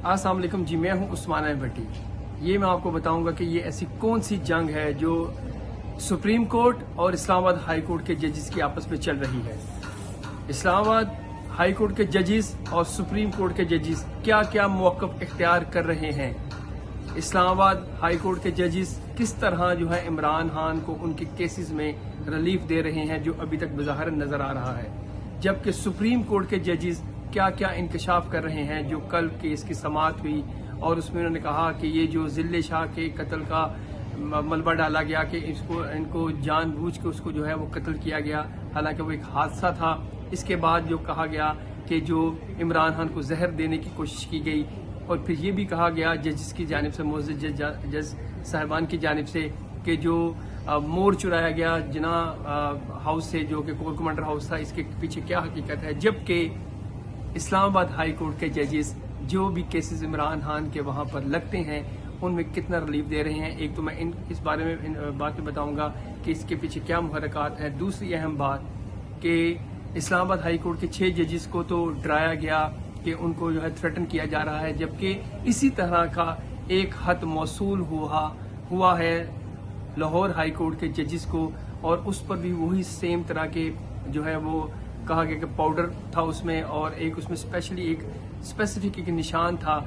अस्सलाम वालेकुम जी, मैं हूं उस्मान भट्टी। ये मैं आपको बताऊंगा कि ये ऐसी कौन सी जंग है जो सुप्रीम कोर्ट और इस्लामाबाद हाई कोर्ट के जजेस की आपस में चल रही है। इस्लामाबाद हाई कोर्ट के जजेस और सुप्रीम कोर्ट के जजेस क्या क्या मौक़िफ़ इख्तियार कर रहे हैं। इस्लामाबाद हाई कोर्ट के जजेस किस तरह जो है इमरान खान को उनके केसेस में रिलीफ दे रहे हैं जो अभी तक बज़ाहिर नज़र आ रहा है, जबकि सुप्रीम कोर्ट के जजेस क्या क्या इंकशाफ कर रहे हैं। जो कल केस की समाअत हुई और उसमें उन्होंने कहा कि ये जो जिले शाह के कत्ल का मलबा डाला गया कि इनको जानबूझ के उसको जो है वो कत्ल किया गया, हालांकि वो एक हादसा था। इसके बाद जो कहा गया कि जो इमरान खान को जहर देने की कोशिश की गई, और फिर ये भी कहा गया जजेस की जानिब से, मोअज़्ज़ज़ जज साहिबान की जानिब से, कि जो मोर चुराया गया जिना हाउस से, जो कि कोर कमांडर हाउस था, इसके पीछे क्या हकीकत है। जबकि इस्लामाबाद हाई कोर्ट के जजेस जो भी केसेस इमरान खान के वहाँ पर लगते हैं उनमें कितना रिलीफ दे रहे हैं। एक तो मैं इस बारे में बात में बताऊंगा कि इसके पीछे क्या मुहर्रकात हैं। दूसरी अहम बात कि इस्लामाबाद हाई कोर्ट के 6 जजेस को तो डराया गया कि उनको जो है थ्रेटन किया जा रहा है, जबकि इसी तरह का एक खत मौसूल हुआ है लाहौर हाई कोर्ट के जजेस को, और उस पर भी वही सेम तरह के जो है वो कहा गया कि पाउडर था उसमें, और एक उसमें एक स्पेसिफिक एक निशान था।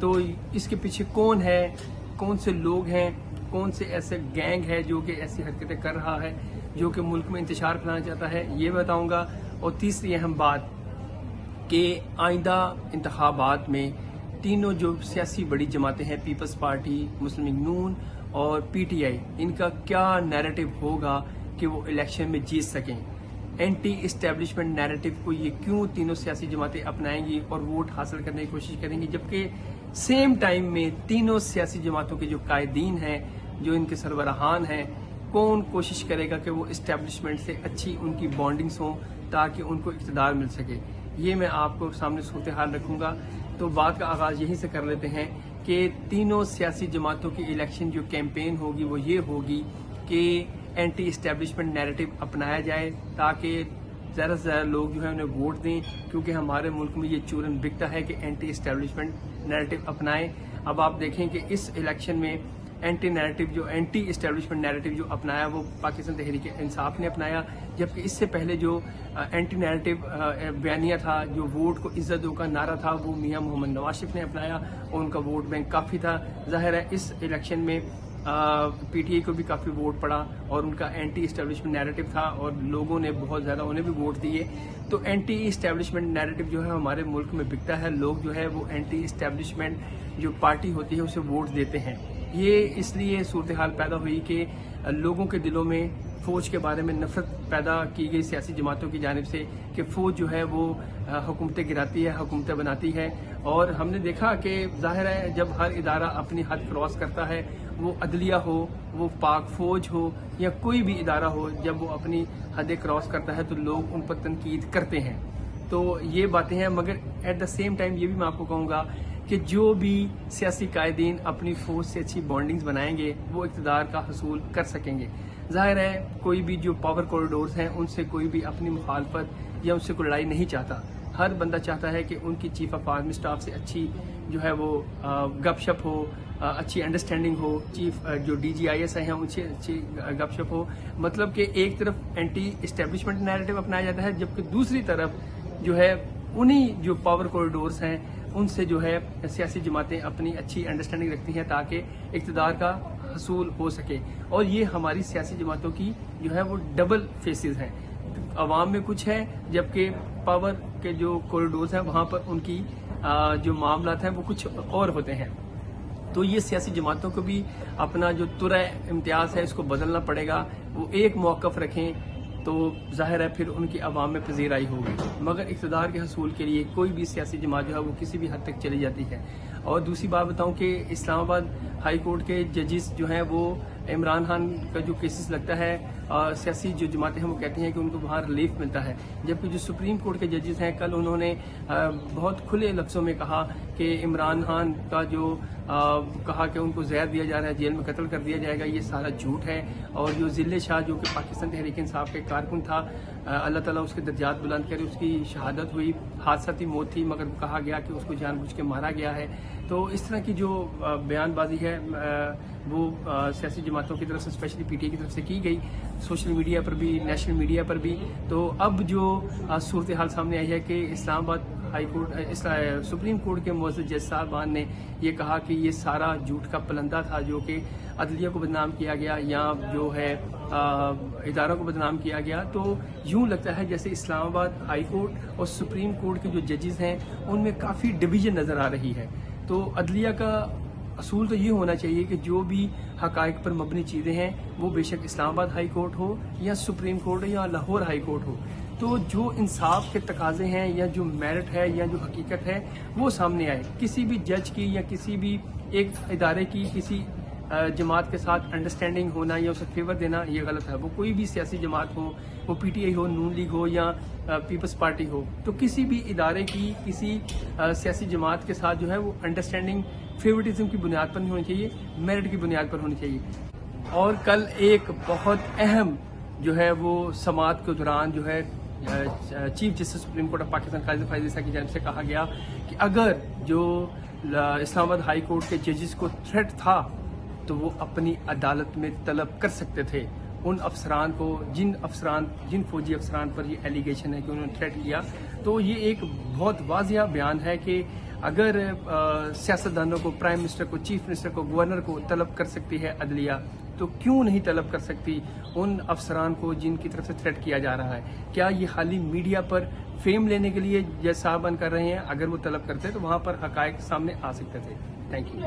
तो इसके पीछे कौन है, कौन से लोग हैं, कौन से ऐसे गैंग है जो कि ऐसी हरकतें कर रहा है, जो कि मुल्क में इंतशार फैलाना चाहता है, ये बताऊंगा। और तीसरी अहम बात कि आइंदा इंतखाबात में तीनों जो सियासी बड़ी जमातें हैं, पीपल्स पार्टी, मुस्लिम लीग नून और PTI, इनका क्या नैरेटिव होगा कि वो इलेक्शन में जीत सकें। एंटी इस्टेब्लिशमेंट नैरेटिव को ये क्यों तीनों सियासी जमातें अपनाएंगी और वोट हासिल करने की कोशिश करेंगी, जबकि सेम टाइम में तीनों सियासी जमातों के जो कायदीन हैं, जो इनके सरबराहान हैं, कौन कोशिश करेगा कि वो इस्टेब्लिशमेंट से अच्छी उनकी बॉन्डिंग्स हों ताकि उनको इक़्तिदार मिल सके। ये मैं आपको सामने सूरत हाल रखूँगा। तो बात का आगाज़ यहीं से कर लेते हैं कि तीनों सियासी जमातों की इलेक्शन जो कैंपेन होगी वो ये होगी कि एंटी इस्टेब्लिशमेंट नैरेटिव अपनाया जाए ताकि ज़्यादा से ज़्यादा लोग जो है उन्हें वोट दें, क्योंकि हमारे मुल्क में ये चूरन बिकता है कि एंटी इस्टेब्लिशमेंट नैरेटिव अपनाएं। अब आप देखें कि इस इलेक्शन में एंटी इस्टेब्लिशमेंट नैरेटिव जो अपनाया वो पाकिस्तान तहरीक इंसाफ ने अपनाया, जबकि इससे पहले जो एंटी नैरेटिव बयानिया था, जो वोट को इज्जत दो का नारा था, वो मियां मोहम्मद नवाज शरीफ ने अपनाया और उनका वोट बैंक काफ़ी था। जाहिर है इस इलेक्शन में PTI को भी काफ़ी वोट पड़ा और उनका एंटी इस्टेब्लिशमेंट नैरेटिव था और लोगों ने बहुत ज़्यादा उन्हें भी वोट दिए। तो एंटी इस्टेब्लिशमेंट नैरेटिव जो है हमारे मुल्क में बिकता है, लोग जो है वो एंटी इस्टेब्लिशमेंट जो पार्टी होती है उसे वोट देते हैं। ये इसलिए सूरत हाल पैदा हुई कि लोगों के दिलों में फ़ौज के बारे में नफरत पैदा की गई सियासी जमातों की जानिब से कि फ़ौज जो है वो हुकूमतें गिराती है, हुकूमतें बनाती है। और हमने देखा कि जाहिर है जब हर इदारा अपनी हद क्रॉस करता है, वो अदलिया हो, वो पाक फ़ौज हो या कोई भी इदारा हो, जब वो अपनी हदें क्रॉस करता है तो लोग उन पर तनकीद करते हैं। तो ये बातें हैं, मगर एट द सेम टाइम ये भी मैं आपको कहूँगा कि जो भी सियासी कायदीन अपनी फ़ौज से अच्छी बॉन्डिंग्स बनाएंगे वो इक़्तिदार का हसूल कर सकेंगे। ज़ाहिर है कोई भी जो पावर कॉरिडोर्स हैं उनसे कोई भी अपनी मुखालफत या उनसे कोई लड़ाई नहीं चाहता। हर बंदा चाहता है कि उनकी चीफ ऑफ आर्मी स्टाफ से अच्छी जो है वो गपशप हो, अच्छी अंडरस्टैंडिंग हो, चीफ जो DGIS हैं उनसे अच्छी गपशप हो। मतलब कि एक तरफ एंटी इस्टेब्लिशमेंट नैरेटिव अपनाया जाता है, जबकि दूसरी तरफ जो है उन्हीं जो पावर कॉरिडोर्स हैं उनसे जो है सियासी जमातें अपनी अच्छी अंडरस्टैंडिंग रखती हैं ताकि इक़्तिदार का हसूल हो सके। और ये हमारी सियासी जमातों की जो है वो डबल फेसेस हैं। अवाम में कुछ है, जबकि पावर के जो कॉरिडोर्स हैं वहाँ पर उनकी जो मामलात हैं वो कुछ और होते हैं। तो ये सियासी जमातों को भी अपना जो तुरा इम्तियाज़ है इसको बदलना पड़ेगा। वो एक मौक़िफ़ रखें तो जाहिर है फिर उनकी अवाम में पजीराई होगी। मगर इक़्तिदार के हसूल के लिए कोई भी सियासी जमात जो है वो किसी भी हद तक चली जाती है। और दूसरी बात बताऊं कि इस्लामाबाद हाई कोर्ट के जजेस जो हैं वो इमरान खान का जो केसेस लगता है, सियासी जो जमातें हैं वो कहती हैं कि उनको वहाँ रिलीफ मिलता है, जबकि जो सुप्रीम कोर्ट के जजेस हैं कल उन्होंने बहुत खुले लफ्ज़ों में कहा कि इमरान खान का जो कहा कि उनको जहर दिया जा रहा है, जेल में कत्ल कर दिया जाएगा, ये सारा झूठ है। और जो जिले शाह जो कि पाकिस्तान तहरीक इंसाफ के कारकुन था, अल्लाह ताला उसके दर्जात बुलंद करे, उसकी शहादत हुई। हादसाती मौत थी, मगर कहा गया कि उसको जानबूझ के मारा गया है। तो इस तरह की जो बयानबाजी है वो सियासी जमातों की तरफ से, स्पेशली पीटीआई की तरफ से की गई, सोशल मीडिया पर भी, नेशनल मीडिया पर भी। तो अब जो सूरत हाल सामने आई है कि Islamabad high court, supreme court के मुअज़्ज़ज़ जज साहबान ने ये कहा कि ये सारा झूठ का पलंदा था, जो कि अदलिया को बदनाम किया गया या जो है इदारों को बदनाम किया गया। तो यूं लगता है जैसे इस्लामाबाद हाई कोर्ट और सुप्रीम कोर्ट के जो जजेस हैं उनमें काफ़ी डिवीजन नज़र आ रही है। तो अदलिया का असूल तो ये होना चाहिए कि जो भी हकायक पर मबनी चीज़ें हैं वो बेशक इस्लामाबाद हाई कोर्ट हो या सुप्रीम कोर्ट हो या लाहौर हाई कोर्ट हो, तो जो इंसाफ के तकाजे हैं या जो मेरिट है या जो हकीकत है वो सामने आए। किसी भी जज की या किसी भी एक इदारे की किसी जमात के साथ अंडरस्टैंडिंग होना या उसे फेवर देना ये गलत है। वो कोई भी सियासी जमात हो, वो पीटीआई हो, नून लीग हो या पीपल्स पार्टी हो, तो किसी भी इदारे की किसी सियासी जमात के साथ जो है वो अंडरस्टैंडिंग फेवरेटिज्म की बुनियाद पर नहीं होनी चाहिए, मेरिट की बुनियाद पर होनी चाहिए। और कल एक बहुत अहम जो है वो समाअत के दौरान जो है chief justice supreme court of Pakistan Qazi Faez Isa की जानिब से कहा गया कि अगर जो इस्लामाबाद हाई कोर्ट के जजेस को थ्रेट था तो वो अपनी अदालत में तलब कर सकते थे उन अफसरान को, जिन फौजी अफसरान पर ये एलिगेशन है कि उन्होंने थ्रेट किया। तो ये एक बहुत वाज़िया बयान है कि अगर सियासतदानों को, प्राइम मिनिस्टर को, चीफ मिनिस्टर को, गवर्नर को तलब कर सकती है अदलिया, तो क्यों नहीं तलब कर सकती उन अफसरान को जिनकी तरफ से थ्रेट किया जा रहा है। क्या ये खाली मीडिया पर फेम लेने के लिए जज साहबान कर रहे हैं? अगर वो तलब करते तो वहाँ पर हकायक सामने आ सकते थे। Thank you.